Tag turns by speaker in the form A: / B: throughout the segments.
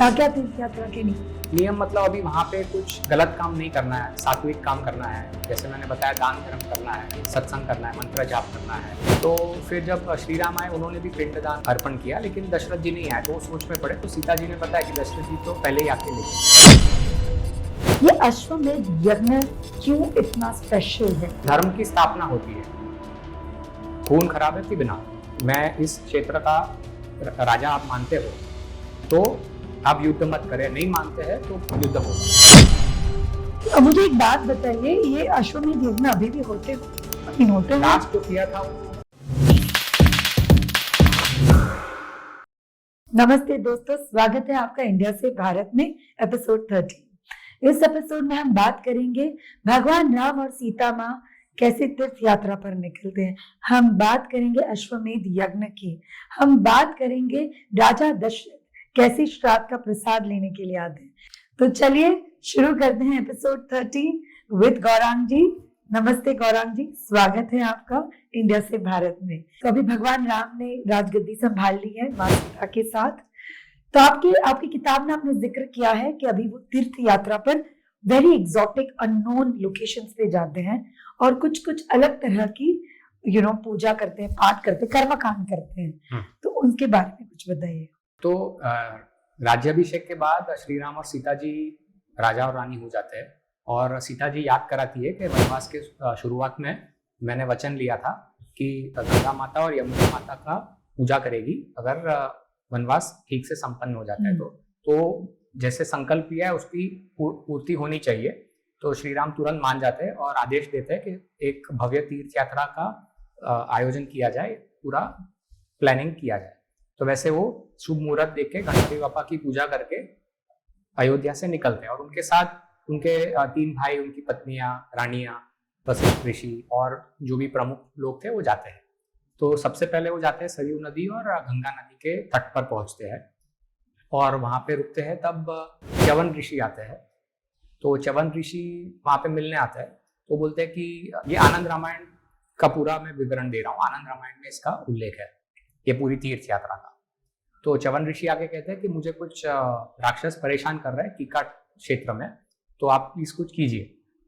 A: क्या क्या तीर्थ यात्रा के नियम?
B: नियम मतलब अभी वहाँ पे कुछ गलत काम नहीं करना है, सात्विक काम करना है। जैसे मैंने बताया, दान धर्म करना है, सत्संग करना है, मंत्र जाप करना है। तो फिर जब श्री राम आए, उन्होंने भी पिंडदान अर्पण किया, लेकिन दशरथ जी नहीं आए। तो वो सोच में पड़े, तो सीता जी ने बताया कि दशरथ जी तो पहले ही आके लेके।
A: ये अश्वमेध यज्ञ क्यों इतना स्पेशल है?
B: धर्म की स्थापना होती है, खून खराबे के बिना। मैं इस क्षेत्र का राजा आप मानते हो तो आप युद्ध मत करें, नहीं मानते हैं तो युद्ध होगा।
A: अब मुझे एक बात बताइए, ये अश्वमेध यज्ञ अभी भी होते हैं?
B: लास्ट जो किया था वो।
A: नमस्ते दोस्तों, स्वागत है आपका इंडिया से भारत में एपिसोड 13। इस एपिसोड में हम बात करेंगे भगवान राम और सीता माँ कैसे तीर्थ यात्रा पर निकलते हैं। हम बात करेंगे अश्वमेध यज्ञ की। हम बात करेंगे राजा दशरथ कैसे श्राद्ध का प्रसाद लेने के लिए आते हैं। तो चलिए शुरू करते हैं एपिसोड 13 विद गौरांग जी। नमस्ते गौरांग जी, स्वागत है आपका इंडिया से भारत में। तो अभी भगवान राम ने राजगद्दी संभाल ली है माँ सीता के साथ। तो आपकी किताब में आपने जिक्र किया है कि अभी वो तीर्थ यात्रा पर वेरी एग्जॉटिक अननोन लोकेशंस पे जाते हैं और कुछ अलग तरह की पूजा करते हैं, पाठ करते हैं, कर्मकांड करते हैं। तो उनके बारे में कुछ बताइए।
B: तो राज्याभिषेक के बाद श्री राम और सीता जी राजा और रानी हो जाते हैं, और सीता जी याद कराती है कि वनवास के शुरुआत में मैंने वचन लिया था कि गंगा माता और यमुना माता का पूजा करेगी अगर वनवास ठीक से संपन्न हो जाता है। तो जैसे संकल्प किया है उसकी पूर्ति होनी चाहिए। तो श्री राम तुरंत मान जाते हैं और आदेश देते हैं कि एक भव्य तीर्थ यात्रा का आयोजन किया जाए, पूरा प्लानिंग किया जाए। तो वैसे वो शुभ मुहूर्त देख के गणपति बापा की पूजा करके अयोध्या से निकलते हैं, और उनके साथ उनके 3 भाई, उनकी पत्नियां, रानियां, वशिष्ठ ऋषि और जो भी प्रमुख लोग थे वो जाते हैं। तो सबसे पहले वो जाते हैं सरयू नदी और गंगा नदी के तट पर पहुंचते हैं और वहां पे रुकते हैं। तब च्यवन ऋषि आते हैं। तो च्यवन ऋषि वहां पे मिलने आते हैं। तो बोलते हैं कि ये आनंद रामायण का पूरा मैं विवरण दे रहा हूँ, आनंद रामायण में इसका उल्लेख है, ये पूरी तीर्थ यात्रा का। तो च्यवन ऋषि आगे कहते हैं कि मुझे कुछ राक्षस परेशान कर रहे हैं कीका क्षेत्र में, तो आप प्लीज कुछ कीजिए।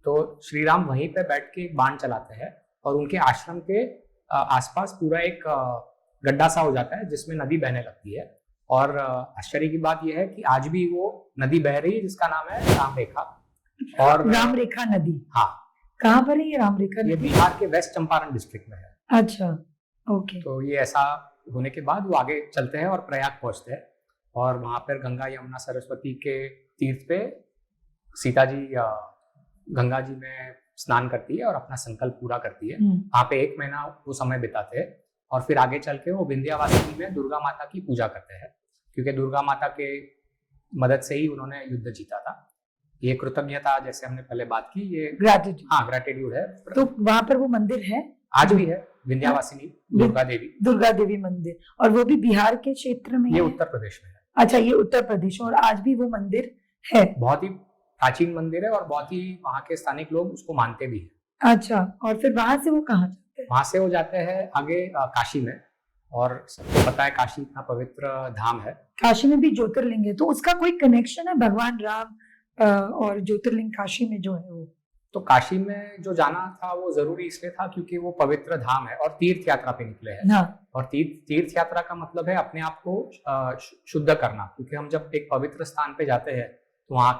B: तो श्री राम वहीं पे बैठ के एक बाण चलाते हैं और उनके आश्रम के आसपास पूरा एक गड्ढा सा हो जाता है जिसमें नदी बहने लगती है। और आश्चर्य की बात यह है कि आज भी वो नदी बह रही है जिसका नाम है राम रेखा। और
A: राम रेखा नदी,
B: हाँ,
A: कहाँ पर है ये राम रेखा नदी?
B: ये बिहार के वेस्ट चंपारण डिस्ट्रिक्ट में है।
A: अच्छा, ओके।
B: तो ये ऐसा होने के बाद वो आगे चलते हैं और प्रयाग पहुंचते हैं, और वहां पर गंगा यमुना सरस्वती के तीर्थ पे सीता जी गंगा जी में स्नान करती है और अपना संकल्प पूरा करती है। वहां पे 1 महीना वो समय बिताते हैं, और फिर आगे चल के वो विंध्यावासिनी में दुर्गा माता की पूजा करते हैं, क्योंकि दुर्गा माता के मदद से ही उन्होंने युद्ध जीता था। ये कृतज्ञता, जैसे हमने पहले बात की, ये ग्रैटिट्यूड है।
A: तो वहां पर वो मंदिर है,
B: आज भी है, विंध्यावासिनी दुर्गा देवी
A: मंदिर, और वो भी बिहार के क्षेत्र में,
B: ये उत्तर प्रदेश में है।
A: अच्छा, ये उत्तर प्रदेश, और आज भी वो मंदिर है।
B: बहुत ही प्राचीन मंदिर है और बहुत ही वहाँ के स्थानिक लोग उसको मानते भी हैं।
A: अच्छा, और फिर वहां से वो कहाँ जाते हैं?
B: वहां से वो जाते हैं आगे काशी में, और सबको पता है काशी इतना पवित्र धाम है।
A: काशी में भी ज्योतिर्लिंग है, तो उसका कोई कनेक्शन है भगवान राम और ज्योतिर्लिंग काशी में जो है वो?
B: तो काशी में जो जाना था वो जरूरी इसलिए था क्योंकि वो पवित्र धाम है और तीर्थ यात्रा पे निकले हैं।
A: हाँ।
B: और तीर्थ यात्रा का मतलब है अपने आप को शुद्ध करना, क्योंकि हम जब एक पवित्र स्थान पे जाते हैं तो वहाँ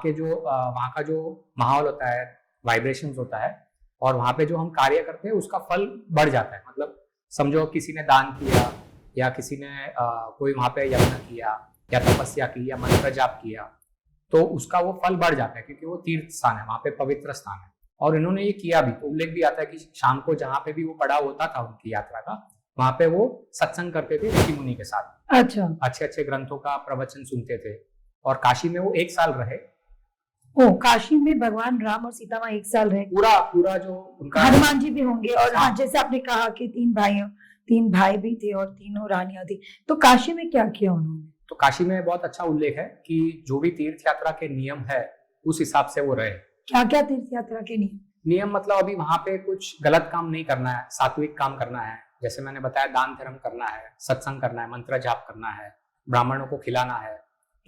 B: का जो माहौल होता है, वाइब्रेशंस होता है, और वहाँ पे जो हम कार्य करते हैं उसका फल बढ़ जाता है। मतलब समझो किसी ने दान किया, या किसी ने कोई वहाँ पे यज्ञ किया या तपस्या की या मंत्र जाप किया, तो उसका वो फल बढ़ जाता है, क्योंकि वो तीर्थ स्थान है, वहाँ पे पवित्र स्थान है। और इन्होंने ये किया भी। तो उल्लेख भी आता है कि शाम को जहाँ पे भी वो पड़ा होता था उनकी यात्रा का, वहाँ पे वो सत्संग करते थे ऋषि मुनि के साथ।
A: अच्छा,
B: अच्छे ग्रंथों का प्रवचन सुनते थे। और काशी में वो 1 साल रहे।
A: काशी में भगवान राम और सीता माँ 1 साल रहे।
B: पूरा जो उनका,
A: हनुमान जी भी होंगे, और
B: हाँ,
A: जैसे आपने कहा कि 3 भाई भी थे और 3 रानियां थी। तो काशी में क्या किया उन्होंने?
B: तो काशी में बहुत अच्छा उल्लेख है कि जो भी तीर्थ यात्रा के नियम है उस हिसाब से वो रहे।
A: क्या क्या तीर्थ यात्रा के
B: नियम मतलब अभी वहां पे कुछ गलत काम नहीं करना है, सात्विक काम करना है। जैसे मैंने बताया, दान धर्म करना है, सत्संग करना है, मंत्र जाप करना है, ब्राह्मणों को खिलाना है,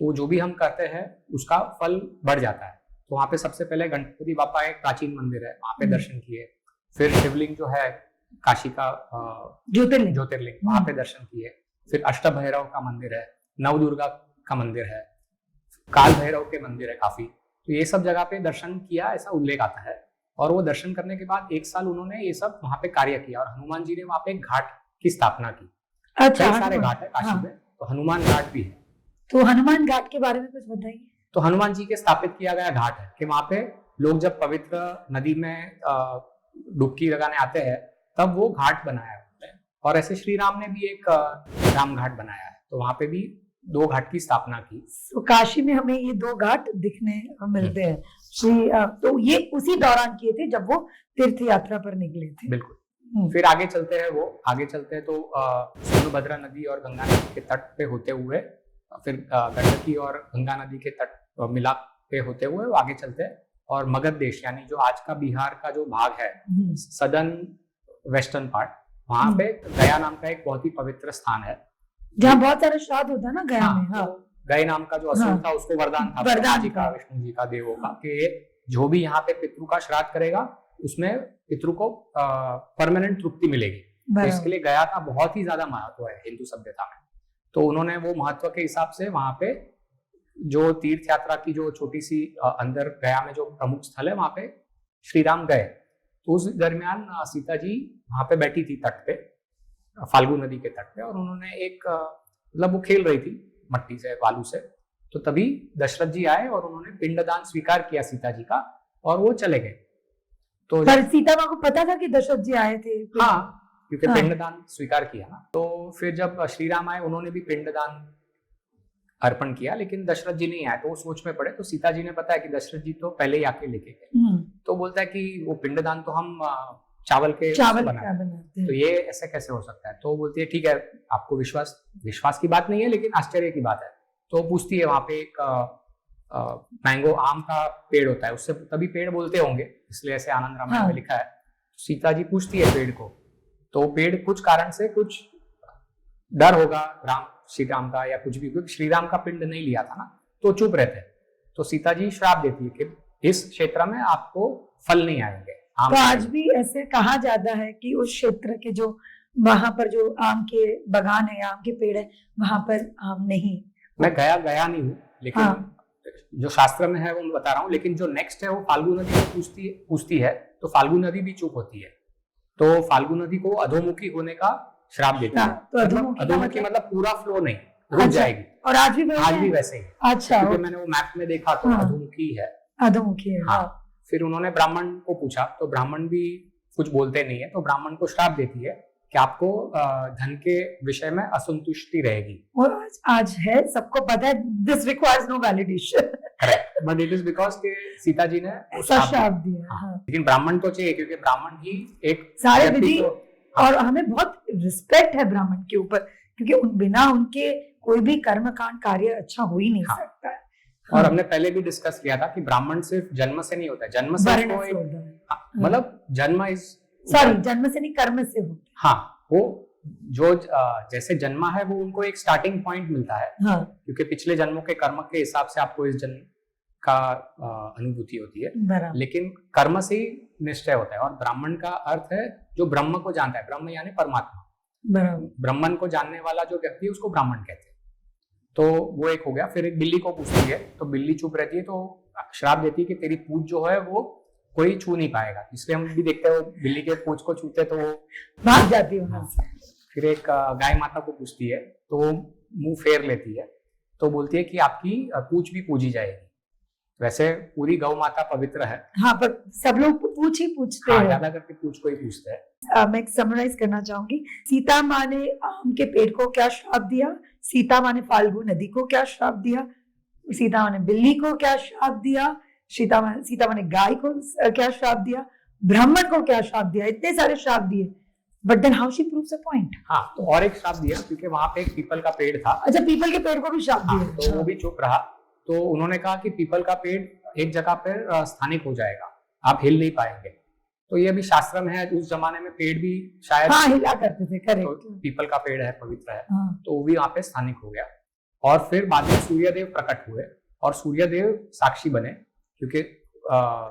B: तो जो भी हम करते हैं उसका फल बढ़ जाता है। तो वहाँ पे सबसे पहले गणपति बापा एक प्राचीन मंदिर है, वहाँ पे दर्शन किए। फिर शिवलिंग जो है काशी का ज्योतिर्लिंग, वहाँ पे दर्शन किए। फिर अष्टभैरव का मंदिर है, नवदुर्गा का मंदिर है, काल भैरव के मंदिर है काफी। तो ये सब जगह पे दर्शन किया, ऐसा उल्लेख आता है। और वो दर्शन करने के बाद 1 साल उन्होंने ये सब वहाँ पे कार्य किया, और हनुमान जी ने वहाँ पे एक घाट की स्थापना की।
A: अच्छा,
B: कई सारे घाट है काशी में, तो हनुमान घाट भी है।
A: तो हनुमान घाट के बारे में कुछ बताइए।
B: तो हनुमान जी के स्थापित किया गया घाट है कि वहाँ पे लोग जब पवित्र नदी में डुबकी लगाने आते हैं तब वो घाट बनाया है। और ऐसे श्री राम ने भी एक राम घाट बनाया है, तो वहाँ पे भी 2 घाट की स्थापना की।
A: तो काशी में हमें ये 2 घाट दिखने मिलते हैं। तो ये उसी दौरान किए थे जब वो तीर्थ यात्रा पर निकले थे।
B: बिल्कुल। फिर आगे चलते हैं तो सोनभद्रा नदी और गंगा नदी के तट पे होते हुए, फिर गंडकी और गंगा नदी के तट मिलाप पे होते हुए वो आगे चलते हैं, और मगध देश यानी जो आज का बिहार का जो भाग है, सदर्न वेस्टर्न पार्ट, वहाँ पे गया नाम का एक बहुत ही पवित्र स्थान है
A: जहाँ बहुत सारा श्राद्ध होता है ना गया में। हाँ,
B: गए नाम का जो असुर था उसको वरदान था ब्रह्मा जी का, विष्णु जी का, देवों का, कि जो भी यहाँ पे पितृ का श्राद्ध करेगा उसमें पितृ को परमानेंट तृप्ति मिलेगी। तो इसके लिए गया का बहुत ही ज्यादा महत्व है हिंदू सभ्यता में। तो उन्होंने वो महत्व के हिसाब से वहाँ पे जो तीर्थ यात्रा की जो छोटी सी अंदर गया में जो प्रमुख स्थल है वहाँ पे श्री राम गए। तो उस दरमियान सीता जी वहाँ पे बैठी थी तट पे, फाल्गु नदी के तट पे, और उन्होंने एक मतलब वो खेल रही थी मट्टी से, बालू से। तो तभी दशरथ जी आए और उन्होंने पिंडदान स्वीकार किया सीता जी का, और वो चले गए। तो
A: पर सीता माँ को पता था कि दशरथ जी आए थे?
B: हाँ, क्योंकि पिंडदान स्वीकार किया ना। तो फिर जब श्री राम आए उन्होंने भी पिंडदान अर्पण किया, लेकिन दशरथ जी नहीं आए। तो वो सोच में पड़े। तो सीता जी ने बताया कि दशरथ जी तो पहले ही आके लेके गए। तो बोलता है कि वो पिंडदान तो हम चावल बनाते हैं, तो ये ऐसे कैसे हो सकता है? तो बोलती है ठीक है, आपको विश्वास की बात नहीं है, लेकिन आश्चर्य की बात है। तो पूछती है, वहां पे एक मैंगो आम का पेड़ होता है, उससे तभी पेड़ बोलते होंगे, इसलिए ऐसे आनंद रामायण में लिखा है। सीता जी पूछती है पेड़ को, तो पेड़ कुछ कारण से, कुछ डर होगा श्री राम का या कुछ भी, क्योंकि श्री राम का पिंड नहीं लिया था ना, तो चुप रहते। तो सीता जी श्राप देती है कि इस क्षेत्र में आपको फल नहीं आएंगे।
A: तो आज भी ऐसे कहा जाता है कि उस क्षेत्र के जो वहां पर जो आम के बागान है, आम के पेड़ है, वहां पर आम नहीं।
B: मैं गया नहीं हूँ, लेकिन जो शास्त्र में है वो मैं बता रहा हूँ। लेकिन जो नेक्स्ट है वो फाल्गु नदी को पूछती है, तो फाल्गु नदी भी चुप होती है। तो फाल्गु नदी को अधोमुखी होने का श्राप देता है। तो अधोमुखी मतलब पूरा फ्लो नहीं, रुक जाएगी।
A: और आज भी
B: वैसे ही।
A: अच्छा,
B: क्योंकि मैंने वो मैप में देखा तो अधोमुखी है।
A: हाँ।
B: फिर उन्होंने ब्राह्मण को पूछा, तो ब्राह्मण भी कुछ बोलते नहीं है। तो ब्राह्मण को श्राप देती है कि आपको धन के विषय में असंतुष्टि रहेगी।
A: और आज है, सबको पता है, this requires no validation.
B: Correct, but it is because के सीता जी ने
A: श्राप दिया।
B: लेकिन ब्राह्मण तो चाहिए, क्योंकि ब्राह्मण ही एक
A: सारे विधि, और हमें बहुत रिस्पेक्ट है ब्राह्मण के ऊपर, क्योंकि बिना उनके कोई भी कर्मकांड कार्य अच्छा हो ही नहीं सकता है।
B: और हमने पहले भी डिस्कस किया था कि ब्राह्मण सिर्फ जन्म से नहीं होता है, जन्म से मतलब जन्म से नहीं, कर्म से होता है। हाँ, वो जो जैसे जन्मा है वो उनको एक स्टार्टिंग पॉइंट मिलता है। क्योंकि पिछले जन्मों के कर्म के हिसाब से आपको इस जन्म का अनुभूति होती है, लेकिन कर्म से ही निश्चय होता है। और ब्राह्मण का अर्थ है जो ब्रह्म को जानता है, ब्रह्म यानी परमात्मा। ब्राह्मण को जानने वाला जो व्यक्ति है उसको ब्राह्मण कहते हैं। तो वो एक हो गया। फिर एक बिल्ली को पूछती है, तो बिल्ली चुप रहती है, तो श्राप देती है कि तेरी पूंछ जो है वो कोई छू नहीं पाएगा। इसलिए हम भी देखते हैं बिल्ली के पूंछ को छूते तो वो
A: भाग जाती है।
B: फिर एक गाय माता को पूछती है, तो वो मुंह फेर लेती है, तो बोलती है कि आपकी पूंछ भी पूजी जाएगी। वैसे पूरी गौ माता पवित्र है।
A: हाँ, पर सब लोग पूछ ही पूछते हैं।
B: ज्यादा करके पूछ को ही पूछते हैं।
A: मैं समराइज करना चाहूंगी। सीता माँ ने आम के पेड़ को क्या श्राप दिया, सीता माँ ने फाल्गु नदी को क्या श्राप दिया, सीता माँ ने बिल्ली को क्या श्राप दिया, सीता माँ ने गाय को क्या श्राप दिया, ब्राह्मण को क्या श्राप दिया, इतने सारे श्राप दिए। But then how she proves a point.
B: हाँ, तो और एक श्राप दिया, क्योंकि वहां पे एक पीपल का पेड़ था।
A: अच्छा, पीपल के पेड़ को भी श्राप दिया।
B: तो वो भी चुप रहा। तो उन्होंने कहा कि पीपल का पेड़ एक जगह पर स्थानिक हो जाएगा, आप हिल नहीं पाएंगे। तो ये भी शास्त्र में है, उस जमाने में पेड़ भी शायद
A: हिला करते थे। करेक्ट।
B: तो पीपल का पेड़ है, पवित्र है, तो वो भी वहां पे स्थानिक हो गया। और फिर बाद में सूर्यदेव प्रकट हुए और सूर्यदेव साक्षी बने, क्योंकि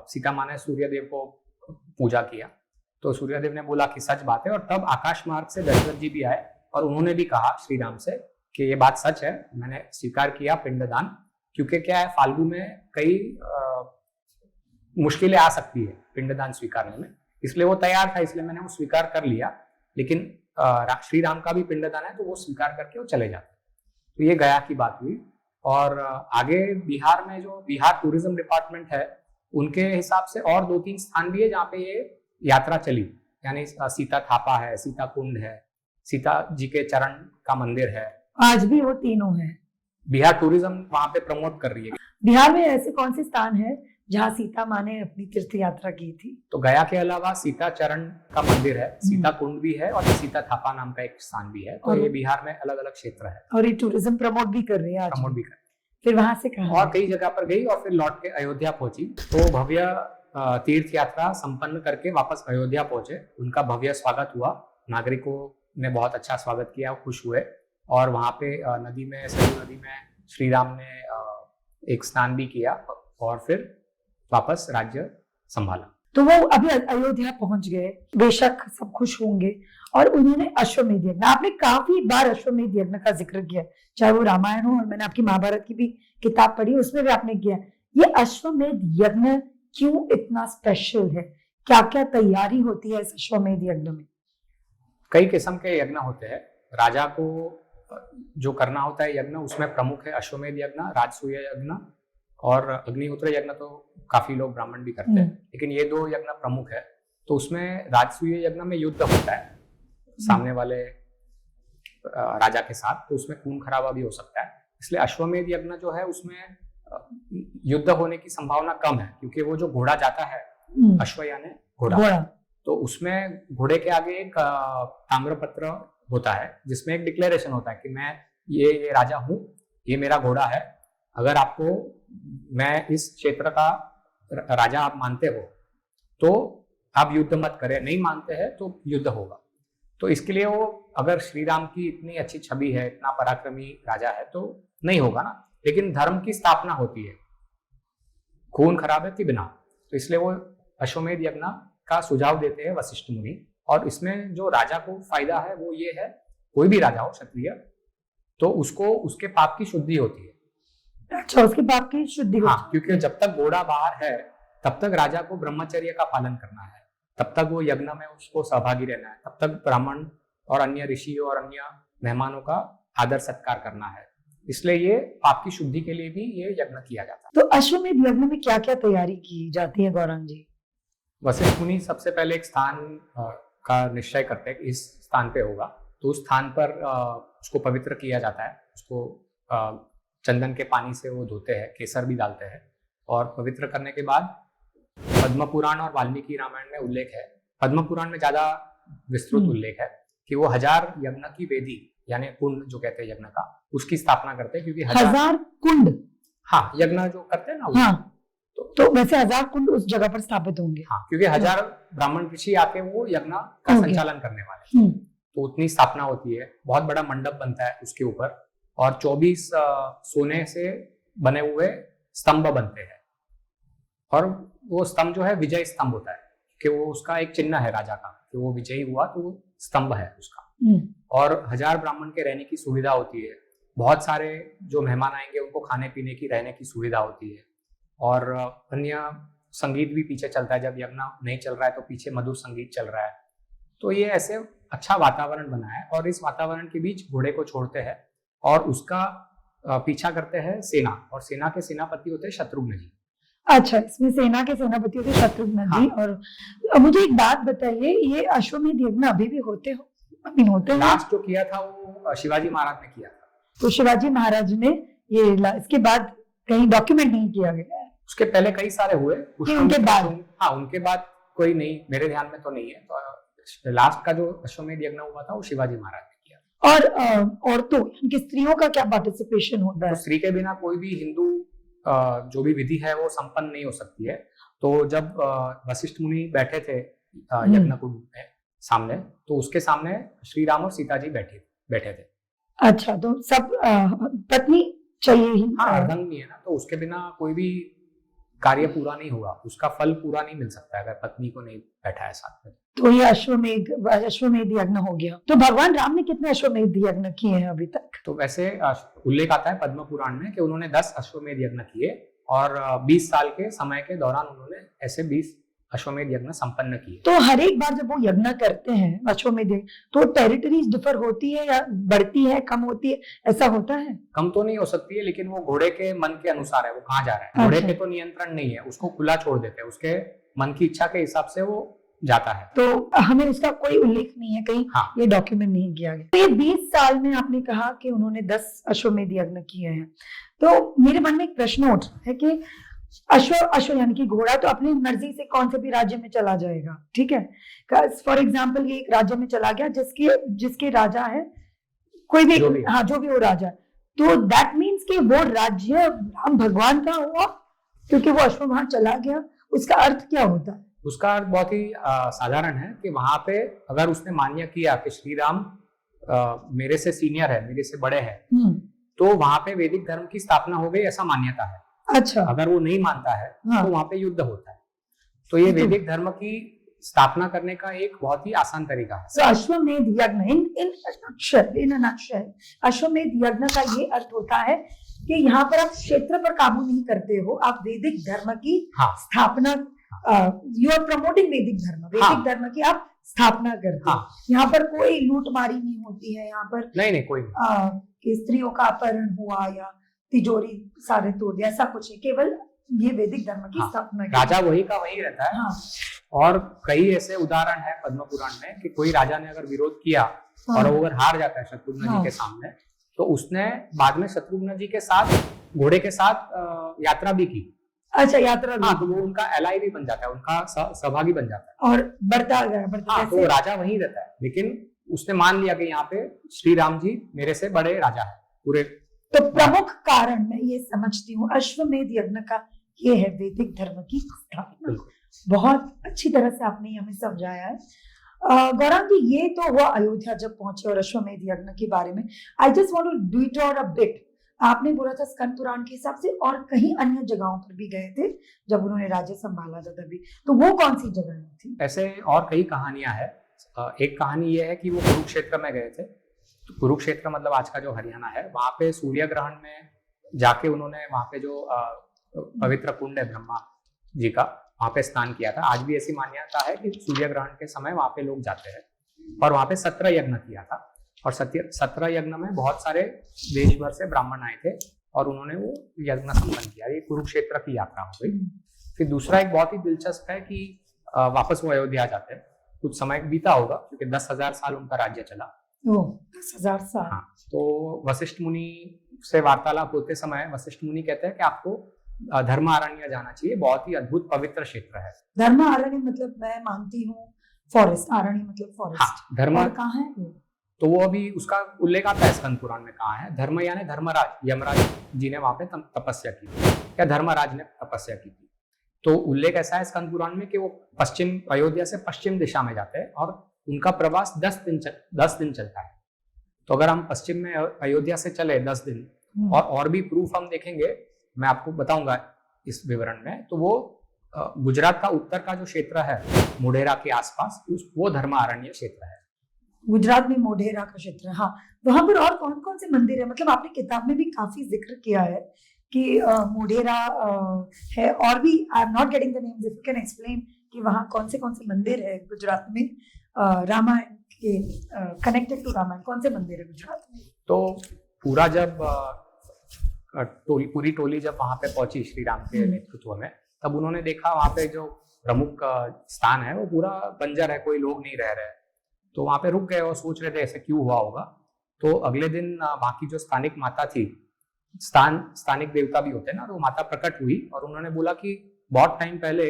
B: सीता माँ ने सूर्यदेव को पूजा किया, तो सूर्यदेव ने बोला कि सच बात है। और तब आकाश मार्ग से दशरथ जी भी आए और उन्होंने भी कहा श्री राम से कि ये बात सच है, मैंने स्वीकार किया पिंडदान। क्योंकि क्या है, फाल्गु में कई मुश्किलें आ सकती है पिंडदान स्वीकारने में, इसलिए वो तैयार था, इसलिए मैंने वो स्वीकार कर लिया। लेकिन श्री राम का भी पिंडदान है तो वो स्वीकार करके वो चले जाते। तो ये गया की बात हुई। और आगे बिहार में जो बिहार टूरिज्म डिपार्टमेंट है, उनके हिसाब से और 2-3 स्थान भी है जहाँ पे ये यात्रा चली, यानी सीता थापा है, सीता कुंड है, सीता जी के चरण का मंदिर है।
A: आज भी वो तीनों है।
B: बिहार टूरिज्म वहां पे प्रमोट कर रही है।
A: बिहार में ऐसे कौन से स्थान है जहाँ सीता माँ ने अपनी तीर्थ यात्रा की थी?
B: तो गया के अलावा सीता चरण का मंदिर है, सीता कुंड भी है और सीता थापा नाम का एक स्थान भी है। तो ये बिहार में अलग अलग क्षेत्र है
A: और ये टूरिज्म प्रमोट भी कर रही है,
B: प्रमोट भी कर।
A: फिर वहां से कहा
B: और कई जगह पर गई और फिर लौट के अयोध्या पहुंची। तो भव्य तीर्थ यात्रा संपन्न करके वापस अयोध्या पहुंचे। उनका भव्य स्वागत हुआ, नागरिकों ने बहुत अच्छा स्वागत किया, खुश हुए। और वहां पे नदी में, सरयू नदी में श्री राम ने एक स्नान भी किया और फिर वापस राज्य संभाला।
A: तो वो अभी अयोध्या पहुंच गए, बेशक सब खुश होंगे। और उन्होंने अश्वमेध यज्ञ, आपने काफी बार अश्वमेध यज्ञ का जिक्र किया, चाहे वो रामायण हो, और मैंने आपकी महाभारत की भी किताब पढ़ी, उसमें भी आपने किया। ये अश्वमेध यज्ञ क्यों इतना स्पेशल है? क्या क्या तैयारी होती है इस अश्वमेध यज्ञ में?
B: कई किस्म के यज्ञ होते हैं। राजा को जो करना होता है यज्ञ, उसमें प्रमुख है अश्वमेध यज्ञ, राजसूय यज्ञ और अग्निहोत्र यज्ञ। तो काफी लोग ब्राह्मण भी करते हैं, लेकिन ये 2 यज्ञ प्रमुख है। तो उसमें राजसूय यज्ञ में युद्ध होता है सामने वाले राजा के साथ, तो उसमें खून खराबा भी हो सकता है। इसलिए अश्वमेध यज्ञ जो है उसमें युद्ध होने की संभावना कम है, क्योंकि वो जो घोड़ा जाता है, अश्व यानी घोड़ा, तो उसमें घोड़े के आगे एक ताम्रपत्र होता है जिसमें एक डिक्लेरेशन होता है कि मैं ये राजा हूँ, ये मेरा घोड़ा है, अगर आपको मैं इस क्षेत्र का राजा आप मानते हो तो आप युद्ध मत करें, नहीं मानते हैं तो युद्ध होगा। तो इसके लिए वो, अगर श्री राम की इतनी अच्छी छवि है, इतना पराक्रमी राजा है, तो नहीं होगा ना। लेकिन धर्म की स्थापना होती है, खून खराबे की बिना, तो इसलिए वो अश्वमेध यज्ञ का सुझाव देते हैं वशिष्ठ मुनि। और इसमें जो राजा को फायदा है वो ये है, कोई भी राजा हो क्षत्रिय, तो उसको उसके पाप की शुद्धि होती है।
A: अच्छा, उसके पाप की शुद्धि होती है।
B: हाँ, क्योंकि जब तक घोड़ा बाहर है तब तक राजा को ब्रह्मचर्य का पालन करना है, तब तक वो यज्ञ में उसको सहभागी रहना है, तब तक ब्राह्मण और अन्य ऋषियों और अन्य मेहमानों का आदर सत्कार करना है। इसलिए ये पाप की शुद्धि के लिए भी ये यज्ञ किया जाता है।
A: तो अश्वमेध यज्ञ में क्या क्या तैयारी की जाती है गौरांग जी?
B: वशिष्ठ मुनि सबसे पहले एक स्थान का निश्चय करते हैं कि इस स्थान पे होगा, तो उस स्थान पर उसको पवित्र किया जाता है। उसको चंदन के पानी से वो धोते हैं, केसर भी डालते हैं। और पवित्र करने के बाद पद्म पुराण और वाल्मीकि रामायण में उल्लेख है, पद्म पुराण में ज्यादा विस्तृत उल्लेख है कि वो 1000 यज्ञ की वेदी, यानी कुंड जो कहते हैं यज्ञ का, उसकी स्थापना करते हैं। क्योंकि
A: 1000 कुंड,
B: हाँ, यज्ञ जो करते हैं ना,
A: हाँ, तो वैसे 1000 कुंड उस जगह पर स्थापित होंगे।
B: हाँ, क्योंकि 1000 ब्राह्मण ऋषि आके वो यज्ञ का संचालन करने वाले हैं, तो उतनी स्थापना होती है। बहुत बड़ा मंडप बनता है उसके ऊपर, और 24 सोने से बने हुए स्तंभ बनते हैं। और वो स्तंभ जो है विजय स्तंभ होता है, कि वो उसका एक चिन्ह है राजा का, कि वो विजयी हुआ तो वो स्तंभ है उसका। और 1000 ब्राह्मण के रहने की सुविधा होती है। बहुत सारे जो मेहमान आएंगे उनको खाने पीने की, रहने की सुविधा होती है। और अन्य संगीत भी पीछे चलता है, जब यज्ञ नहीं चल रहा है तो पीछे मधुर संगीत चल रहा है। तो ये ऐसे अच्छा वातावरण बना है। और इस वातावरण के बीच घोड़े को छोड़ते हैं और उसका पीछा करते हैं सेना, और सेना के सेनापति होते हैं शत्रुघ्न जी।
A: अच्छा, इसमें सेना के सेनापति होते शत्रुघ्न जी। और मुझे एक बात बताइए, ये अश्वमेध यज्ञ अभी भी होते हैं?
B: लास्ट जो किया था वो शिवाजी महाराज ने किया था।
A: तो शिवाजी महाराज ने ये, इसके बाद कहीं डॉक्यूमेंट नहीं किया गया है?
B: उसके पहले कई सारे हुए,
A: उनके बाद?
B: हाँ, उनके बाद कोई नहीं, मेरे ध्यान में तो नहीं है। तो लास्ट का जो अश्वमेध यज्ञ हुआ था वो शिवाजी महाराज ने किया।
A: और औरतों, इनकी स्त्रियों का क्या पार्टिसिपेशन होता है?
B: तो स्त्री के बिना कोई भी हिंदू जो भी विधि है वो संपन्न नहीं हो सकती है। तो जब वशिष्ठ मुनि बैठे थे यज्ञ कुंड में सामने, तो उसके सामने श्री राम और सीता जी बैठे थे।
A: अच्छा, तो सब पत्नी चाहिए ही।
B: हाँ, अर्धांगिनी है ना, तो उसके बिना कोई भी कार्य पूरा नहीं होगा, उसका फल पूरा नहीं मिल सकता है अगर पत्नी को नहीं बैठा है साथ में।
A: तो ये अश्वमेध यज्ञ हो गया। तो भगवान राम ने कितने अश्वमेध यज्ञ किए हैं अभी तक?
B: तो वैसे उल्लेख आता है पद्म पुराण में कि उन्होंने 10 अश्वमेध यज्ञ किए और 20 साल के समय के दौरान उन्होंने ऐसे 20 अश्वमेध यज्ञ संपन्न किए।
A: तो हर एक बार जब वो यज्ञ करते हैं अश्वमेध यज्ञ, तो टेरिटरीज डिफर होती है या बढ़ती है, कम होती है, ऐसा होता है?
B: कम तो नहीं हो सकती है, लेकिन वो घोड़े के मन के अनुसार है, वो कहाँ जा रहा है। घोड़े पे तो नियंत्रण नहीं है, उसको खुला छोड़ देते हैं, उसके मन की इच्छा के हिसाब से वो जाता है।
A: तो हमें उसका कोई उल्लेख नहीं है कहीं। हाँ। ये डॉक्यूमेंट नहीं किया गया। तो ये 20 साल में आपने कहा कि उन्होंने 10 अश्वमेध यज्ञ किए हैं, तो मेरे मन में एक प्रश्न उठ रहा है कि अश्व यानी कि घोड़ा तो अपनी मर्जी से कौन से भी राज्य में चला जाएगा, ठीक है। फॉर एग्जाम्पल ये एक राज्य में चला गया जिसके राजा है कोई भी, हाँ जो भी वो राजा, तो दैट मीन्स कि वो राज्य राम भगवान का हुआ क्योंकि वो अश्व वहां चला गया। उसका अर्थ क्या होता है?
B: उसका अर्थ बहुत ही साधारण है कि वहां पे अगर उसने मान्य किया कि श्री राम मेरे से सीनियर है, मेरे से बड़े हैं, तो वहां पे वैदिक धर्म की स्थापना हो गई, ऐसा मान्यता है।
A: अच्छा।
B: अगर वो नहीं मानता है
A: हाँ।
B: तो वहां पे युद्ध होता है। तो ये वैदिक धर्म की स्थापना करने का एक बहुत ही आसान तरीका है।
A: So, अश्वमेध यज्ञ इन अ नटशेल अश्वमेध यज्ञ का ये अर्थ होता है कि यहाँ पर आप क्षेत्र पर काबू नहीं करते हो, आप वैदिक धर्म की स्थापना, यू आर प्रमोटिंग वैदिक धर्म की आप स्थापना करते हो। यहाँ पर कोई लूटमारी नहीं होती है, यहाँ पर
B: नहीं कोई
A: कि स्त्रियों का अपहरण हुआ या तिजोरी सारे तोड़ दिया, ऐसा कुछ है। केवल ये वैदिक धर्म की स्थापना।
B: राजा वही का वही रहता है।
A: हाँ।
B: और कई ऐसे उदाहरण है पद्म पुराण में कि कोई राजा ने अगर विरोध किया और वो अगर हार जाता है शत्रुघ्न जी के सामने, तो उसने बाद में शत्रुघ्न जी के साथ घोड़े के साथ यात्रा भी की।
A: अच्छा, यात्रा भी।
B: तो वो उनका एलाई भी बन जाता है, उनका सहभागी बन जाता है
A: और बढ़ता गया।
B: तो राजा वही रहता है, लेकिन उसने मान लिया कि यहाँ पे श्री राम जी मेरे से बड़े राजा है पूरे।
A: तो प्रमुख कारण मैं ये समझती हूँ अश्वमेध यज्ञ का ये है वैदिक धर्म की स्थापना। बहुत अच्छी तरह से आपने हमें समझाया है। गौरव जी, ये तो हुआ अयोध्या जब पहुंचे और अश्वमेध यज्ञ के बारे में। I just want to do it और अ बिट। आपने बोला था स्कंद पुराण के हिसाब से और कहीं अन्य जगहों पर भी गए थे जब उन्होंने राज्य संभाला था तभी, तो वो कौन सी जगह थी?
B: ऐसे और कई कहानियां हैं। एक कहानी ये है कि वो कुरुक्षेत्र में गए थे। तो कुरुक्षेत्र मतलब आज का जो हरियाणा है, वहां पे सूर्य ग्रहण में जाके उन्होंने वहां पे जो पवित्र कुंड है ब्रह्मा जी का, वहां पे स्नान किया था। आज भी ऐसी मान्यता है कि सूर्य ग्रहण के समय वहां पे लोग जाते हैं। और वहां पे 17 यज्ञ किया था और 17 यज्ञ में बहुत सारे देश भर से ब्राह्मण आए थे और उन्होंने वो यज्ञ संपन्न किया। ये कुरुक्षेत्र की यात्रा हो गई। फिर दूसरा एक बहुत ही दिलचस्प है कि वापस वो अयोध्या जाते हैं। कुछ समय बीता होगा क्योंकि 10,000 साल उनका राज्य चला।
A: 10,000 साल।
B: हाँ, तो वशिष्ठ मुनि से वार्तालाप होते समय वशिष्ठ मुनि कहते हैं कि आपको धर्म अरण्य जाना चाहिए, बहुत ही अद्भुत पवित्र क्षेत्र है।
A: धर्म अरण्य मतलब मैं मानती हूँ फॉरेस्ट, अरण्य मतलब फॉरेस्ट।
B: हाँ, धर्म
A: कहाँ है?
B: तो वो अभी उसका उल्लेख आता है स्कंद पुराण में कहाँ है। धर्म यानी धर्मराज, यमराज जी ने वहां पे तपस्या की या धर्मराज ने तपस्या की थी। तो उल्लेख ऐसा है स्कंद पुराण में कि वो पश्चिम अयोध्या से पश्चिम दिशा में जाते हैं और उनका प्रवास 10 दिन चलता है। तो अगर हम पश्चिम में अयोध्या से चले 10 दिन और भी प्रूफ हम देखेंगे, मैं आपको बताऊंगा इस विवरण में, तो वो गुजरात का उत्तर का जो क्षेत्र है मोढेरा के आसपास, वो धर्मारण्य क्षेत्र है।
A: गुजरात में मोढेरा का क्षेत्र, हाँ। वहां पर और कौन कौन से मंदिर है? मतलब आपने किताब में भी काफी जिक्र किया है कि मोढेरा है और भी, I am not getting the names, if you can explain कि वहां कौन से मंदिर है गुजरात में रामायण के कनेक्टेड टू रामायण, कौन से मंदिर है गुजरात में?
B: तो पूरा जब पूरी टोली जब वहां पे पहुंची श्री राम के नेतृत्व में, तब उन्होंने देखा वहां पे जो प्रमुख स्थान है वो पूरा बंजर है, कोई लोग नहीं रह रहे। तो वहां पे रुक गए और सोच रहे थे ऐसे क्यों हुआ होगा। तो अगले दिन वहां की जो स्थानिक माता थी, स्थानिक देवता भी होते हैं ना, तो माता प्रकट हुई और उन्होंने बोला कि बहुत टाइम पहले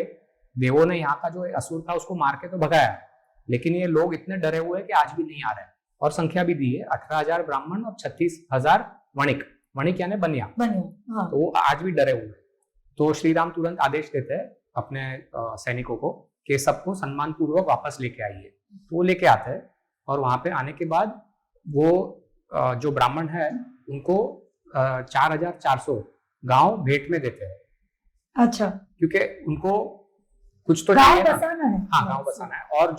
B: देवों ने यहाँ का जो असुर था उसको मार के तो भगाया, लेकिन ये लोग इतने डरे हुए कि आज भी नहीं आ रहे। और संख्या भी दी है, 18,000 ब्राह्मण और 36,000 वणिक यानी बनिया।
A: हाँ।
B: तो वो आज भी डरे हुए। तो श्री राम तुरंत आदेश देते हैं अपने सैनिकों को कि सबको सम्मान पूर्वक वापस लेके आइए। तो वो लेके आते हैं और वहां पे आने के बाद वो जो ब्राह्मण है उनको 4,400 गांव भेंट में देते हैं।
A: अच्छा,
B: क्योंकि उनको कुछ तो
A: गांव
B: चाहिए ना।
A: बसाना है।
B: हाँ, गांव बसाना है। और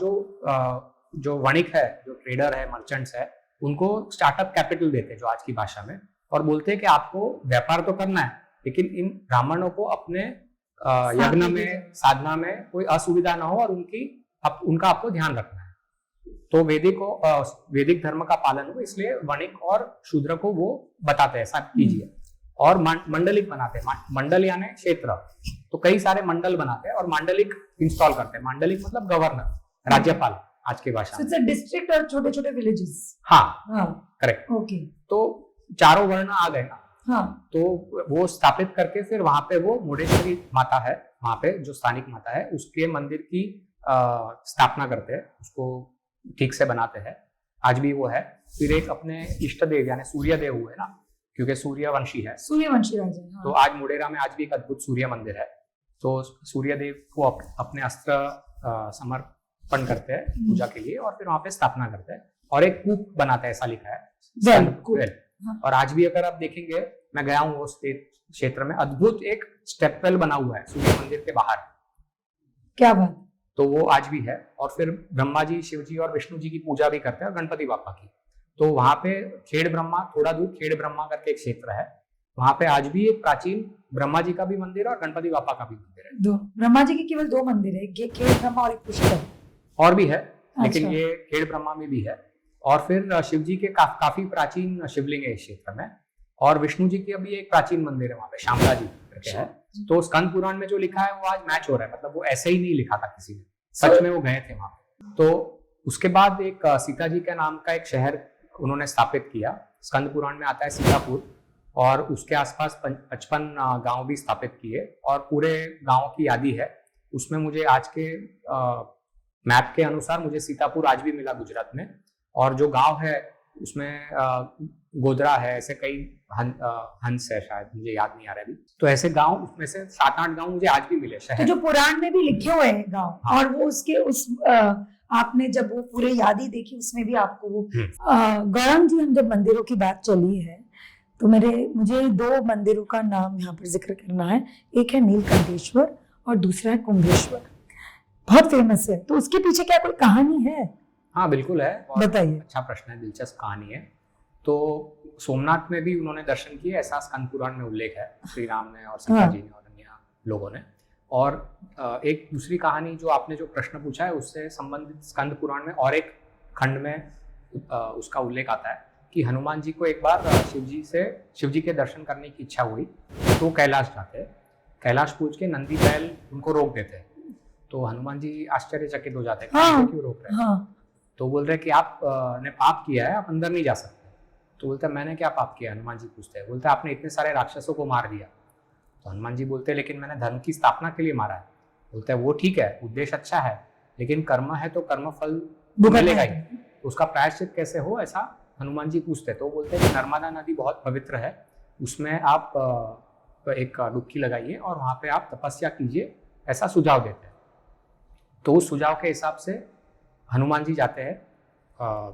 B: जो वणिक है, जो ट्रेडर है, मर्चेंट्स है, उनको स्टार्टअप कैपिटल देते हैं जो आज की भाषा में, और बोलते हैं कि आपको व्यापार तो करना है, लेकिन इन ब्राह्मणों को अपने यज्ञ में, साधना में कोई असुविधा ना हो और उनका आपको ध्यान रखना है। तो वैदिक धर्म का पालन हो, इसलिए वणिक और शूद्र को वो बताते हैं ऐसा कीजिए। और मंडलिक बनाते हैं। मंडल यानी क्षेत्र, तो कई सारे मंडल बनाते हैं और मांडलिक इंस्टॉल करते हैं। मांडलिक मतलब गवर्नर, राज्यपाल आज की भाषा में।
A: डिस्ट्रिक्ट और छोटे छोटे विलेजेस।
B: हाँ, करेक्ट।
A: ओके।
B: तो चारों वर्ण आ गए ना।
A: हाँ।
B: तो वो स्थापित करके फिर वहां पे वो मुंडेश्वरी माता है, वहां पे जो स्थानिक माता है, उसके मंदिर की स्थापना करते हैं, उसको ठीक से बनाते हैं। आज भी वो है। फिर एक अपने इष्ट देव यानी सूर्य देव हुए ना, क्योंकि सूर्यवंशी है,
A: सूर्यवंशी राजा। हाँ।
B: तो आज मुडेरा में आज भी एक अद्भुत सूर्य मंदिर है। तो सूर्य देव को अपने अस्त्र समर्पण करते हैं पूजा के लिए, और फिर वहां पे स्थापना करते हैं और एक कूप बनाते हैं, ऐसा लिखा है वेल। और आज भी अगर आप देखेंगे, मैं गया हूँ उस क्षेत्र में, अद्भुत एक स्टेप वेल बना हुआ है सूर्य मंदिर के बाहर।
A: क्या बात।
B: तो वो आज भी है। और फिर ब्रह्मा जी, शिव जी और विष्णु जी की पूजा भी करते हैं, और गणपति बापा की। तो वहां पे खेड़ ब्रह्मा, थोड़ा दूर खेड़ ब्रह्मा करके एक क्षेत्र है, वहां पे आज भी एक प्राचीन ब्रह्मा जी का भी मंदिर है और गणपति बापा का भी मंदिर है।
A: दो ब्रह्मा जी के केवल 2 मंदिर है, एक खेड़ ब्रह्मा और एक पुष्कर।
B: और भी है, लेकिन
A: अच्छा।
B: ये खेड़ ब्रह्मा में भी है। और फिर शिव जी के काफी प्राचीन शिवलिंग है इस क्षेत्र में, और विष्णु जी के भी एक प्राचीन मंदिर है वहां पे, श्यामला जी करके है। तो स्कंद पुराण में जो लिखा है वो आज मैच हो रहा है, मतलब वो ऐसे ही नहीं लिखा था किसी ने, सच में वो गए थे वहां पे। तो उसके बाद एक सीता जी के नाम का एक शहर उन्होंने स्थापित किया, स्कंद पुराण में आता है सीतापुर, और उसके आसपास 55 गांव भी स्थापित किए, और पूरे गांव की यादी है उसमें। मुझे आज के मैप के अनुसार मुझे सीतापुर आज भी मिला गुजरात में, और जो गांव है उसमें गोधरा है, ऐसे कई हंस है, शायद मुझे याद नहीं आ रहा अभी। तो ऐसे गांव, उसमें से 7-8 गांव मुझे आज भी मिले शहर।
A: तो जो पुराण में भी लिखे हुए हैं गांव,
B: हाँ।
A: और वो उसके आपने जब वो पूरे यादी देखी, उसमें भी आपको वो गौरव जी, हम जब मंदिरों की बात चली है, तो मुझे 2 मंदिरों का नाम यहाँ पर जिक्र करना है। एक है नीलकंठेश्वर और दूसरा है कुंभेश्वर, बहुत फेमस है। तो उसके पीछे क्या कोई कहानी है?
B: हाँ, बिल्कुल है।
A: बताइए।
B: अच्छा प्रश्न है, दिलचस्प कहानी है। तो सोमनाथ में भी उन्होंने दर्शन किए, ऐसा स्कंद पुराण में उल्लेख है, श्री राम ने और सीता जी ने और अन्य लोगों ने। और एक दूसरी कहानी जो आपने जो प्रश्न पूछा है, उससे संबंधित स्कंद पुराण में और एक खंड में उसका उल्लेख आता है कि हनुमान जी को एक बार शिव जी के दर्शन करने की इच्छा हुई, तो कैलाश जाते हैं। कैलाश पूछ के नंदी बैल उनको रोक देते हैं। तो हनुमान जी आश्चर्यचकित हो जाते हैं,
A: हाँ,
B: क्यों रोक रहे हैं?
A: हाँ।
B: तो बोल रहे कि आप ने पाप किया है, आप अंदर नहीं जा सकते। तो बोलते हैं मैंने क्या पाप किया? हनुमान जी पूछते हैं। बोलते हैं आपने इतने सारे राक्षसों को मार दिया। तो हनुमान जी बोलते हैं लेकिन मैंने धर्म की स्थापना के लिए मारा है। बोलते हैं वो ठीक है, उद्देश्य अच्छा है, लेकिन कर्म है तो कर्म फल मिलेगा ही, तो उसका प्रायश्चित कैसे हो, ऐसा हनुमान जी पूछते हैं। तो बोलते हैं कि नर्मदा नदी बहुत पवित्र है, उसमें आप एक डुबकी लगाइए और वहाँ पे आप तपस्या कीजिए, ऐसा सुझाव देते हैं। तो उस सुझाव के हिसाब से हनुमान जी जाते हैं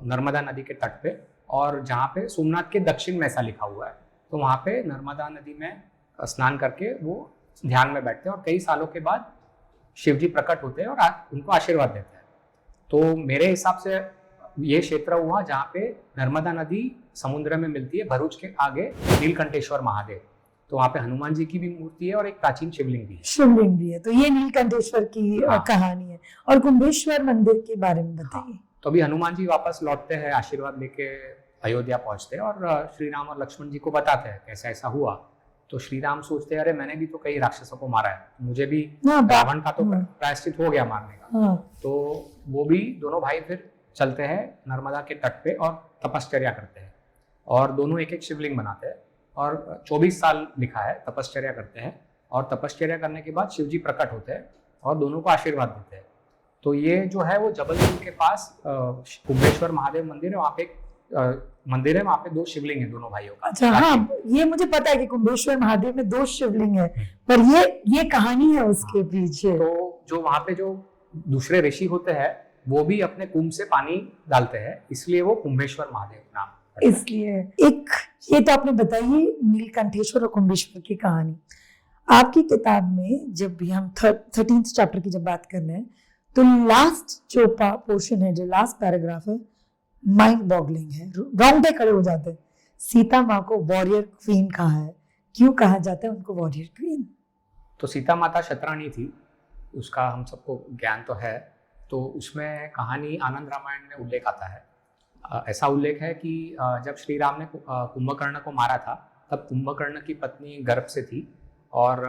B: नर्मदा नदी के तट पे, और जहाँ पे सोमनाथ के दक्षिण में ऐसा लिखा हुआ है, तो वहाँ पे नर्मदा नदी में स्नान करके वो ध्यान में बैठते हैं, और कई सालों के बाद शिव जी प्रकट होते हैं और उनको आशीर्वाद देते हैं। तो मेरे हिसाब से ये क्षेत्र हुआ जहाँ पे नर्मदा नदी समुद्र में मिलती है, भरूच के आगे नीलकंठेश्वर महादेव, तो वहाँ पे हनुमान जी की भी मूर्ति है और एक प्राचीन शिवलिंग भी है।
A: तो ये नीलकंठेश्वर की कहानी है। और कुंभेश्वर मंदिर के बारे में बताइए।
B: तो अभी हनुमान जी वापस लौटते हैं, आशीर्वाद लेके अयोध्या पहुंचते हैं, और श्री राम और लक्ष्मण जी को बताते हैं कैसा ऐसा हुआ। तो श्री राम सोचते हैं अरे मैंने भी तो कई राक्षसों को मारा है, मुझे भी रावण का तो प्रायश्चित हो गया मारने का। तो वो भी दोनों भाई फिर चलते हैं नर्मदा के तट पे और तपश्चर्या करते हैं, और दोनों एक एक शिवलिंग बनाते हैं, और 24 साल लिखा है तपश्चर्या करते हैं। और तपश्चर्या करने के बाद शिव जी प्रकट होते हैं और दोनों को आशीर्वाद देते हैं। तो ये जो है वो जबलपुर के पास कुंभेश्वर महादेव मंदिर है, वहाँ पे एक मंदिर है, वहाँ पे 2 शिवलिंग है दोनों भाइयों का।
A: अच्छा, हाँ, ये मुझे पता है कि कुंभेश्वर महादेव में 2 शिवलिंग है, पर ये कहानी है उसके पीछे।
B: तो जो वहाँ पे जो दूसरे ऋषि होते हैं वो भी अपने कुंभ से पानी डालते हैं, इसलिए वो कुंभेश्वर महादेव नाम पड़ता है।
A: इसलिए एक ये तो आपने बताई नीलकंठेश्वर और कुंभेश्वर की कहानी। आपकी किताब में जब भी हम 13th चैप्टर की जब बात कर रहे हैं तो लास्ट जो पोर्शन है, जो लास्ट पैराग्राफ है, माइंड बॉगलिंग है, रोंगटे खड़े हो जाते हैं। सीता माँ को वॉरियर क्वीन कहा है, क्यों कहा जाता है उनको वॉरियर क्वीन?
B: तो सीता माता शतरानी थी, उसका हम सबको ज्ञान तो है। तो उसमें कहानी आनंद रामायण में उल्लेख आता है। ऐसा उल्लेख है कि जब श्री राम ने कुंभकर्ण को मारा था तब कुंभकर्ण की पत्नी गर्भ से थी और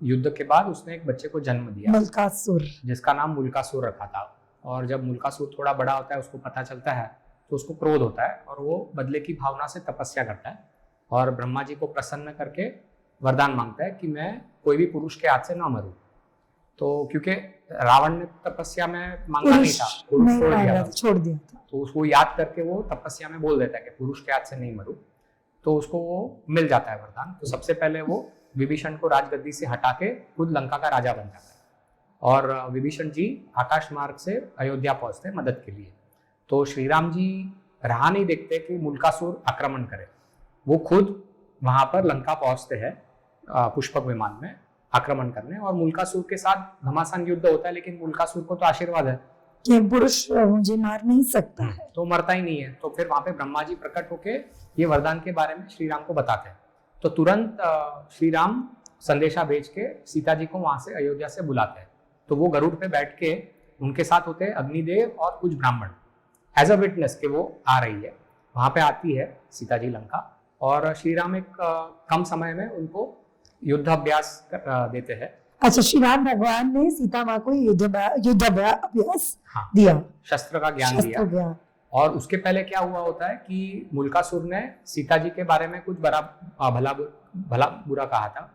B: युद्ध के बाद उसने एक बच्चे को जन्म दिया,
A: मुल्कासुर,
B: जिसका नाम मुल्कासुर रखा था। और जब मुल्कासुर थोड़ा बड़ा होता है, उसको पता चलता है, तो उसको क्रोध होता है और वो बदले की भावना से तपस्या करता है और ब्रह्मा जी को प्रसन्न करके वरदान मांगता है कि मैं कोई भी पुरुष के हाथ से ना मरूं। तो क्योंकि रावण ने तपस्या में मांगा नहीं था, पुरुष
A: छोड़ दिया था,
B: तो उसको याद करके वो तपस्या में बोल देता है कि पुरुष के हाथ से नहीं मरूं। तो उसको वो मिल जाता है वरदान। तो सबसे पहले वो विभीषण को राजगद्दी से हटा के खुद लंका का राजा बन जाता है और विभीषण जी आकाश मार्ग से अयोध्या पहुंचते हैं मदद के लिए। तो श्री राम जी राह नहीं देखते कि मुल्कासुर आक्रमण करे, वो खुद वहां पर लंका पहुंचते हैं पुष्पक विमान में आक्रमण करने, और मुल्कासुर के साथ घमासान युद्ध होता है। लेकिन मुल्कासुर को तो आशीर्वाद है
A: कि पुरुष मुझे मार नहीं सकता है,
B: तो मरता ही नहीं है। तो फिर वहां पे ब्रह्मा जी प्रकट होके ये वरदान के बारे में श्री राम को बताते हैं। तो तुरंत श्री राम संदेशा भेज के सीता जी को वहां से अयोध्या से बुलाते हैं। तो वो गरुड़ पे बैठ के उनके साथ होते हैं अग्निदेव और कुछ ब्राह्मण एज अ विटनेस के वो आ रही है। वहां पे आती है सीता जी लंका और श्री राम एक कम समय में उनको युद्ध अभ्यास देते हैं।
A: अच्छा, श्री राम भगवान ने सीता माँ को युद्ध अभ्यास
B: हाँ,
A: दिया,
B: शस्त्र का ज्ञान दिया। और उसके पहले क्या हुआ होता है कि मुल्कासुर ने सीता जी के बारे में कुछ भला बुरा कहा था,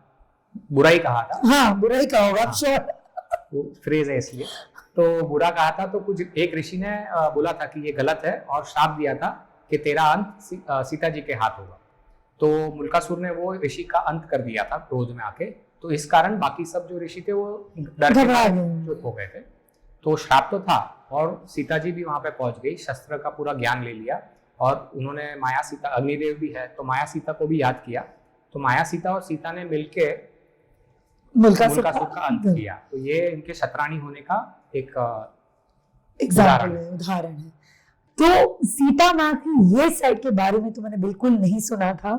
B: बुराई कहा था।
A: हाँ, बुराई कहा होगा,
B: वो फ्रेज है इसलिए। तो बुरा कहा था, तो कुछ एक ऋषि ने बोला था कि ये गलत है और श्राप दिया था कि तेरा अंत सीता जी के हाथ होगा। तो मुल्कासुर ने वो ऋषि का अंत कर दिया था क्रोध में आके। तो इस कारण बाकी सब जो ऋषि थे वो डर के चुप हो गए थे। तो श्राप तो था और सीता जी भी वहां पे पहुंच गई, शस्त्र का पूरा ज्ञान ले लिया और उन्होंने माया सीता, अग्निदेव भी है तो माया सीता को भी याद किया। तो माया सीता और सीता ने मिलके मुल्कासुर का अंत किया। तो ये इनके शतरानी होने का एक
A: उदाहरण है। तो सीता माँ की ये साइड के बारे में तो मैंने बिल्कुल नहीं सुना था।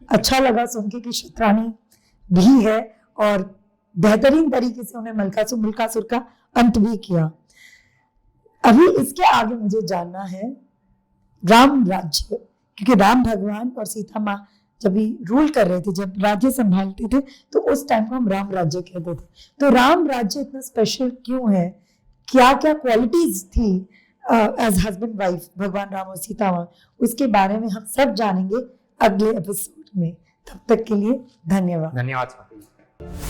A: अच्छा लगा सुन के कि शतरानी भी है और बेहतरीन तरीके से उन्हें मुल्कासुर का अंत भी किया। अभी इसके आगे मुझे जानना है राम राज्य, क्योंकि राम भगवान और सीता माँ जब भी रूल कर रहे थे, जब राज्य संभालते थे, तो उस टाइम को हम राम राज्य कहते थे। तो राम राज्य इतना स्पेशल क्यों है? क्या क्या क्वालिटीज थी एज हस्बैंड वाइफ भगवान राम और सीता माँ? उसके बारे में हम सब जानेंगे अगले एपिसोड में। तब तक के लिए धन्यवाद।
B: धन्यवाद स्वाति।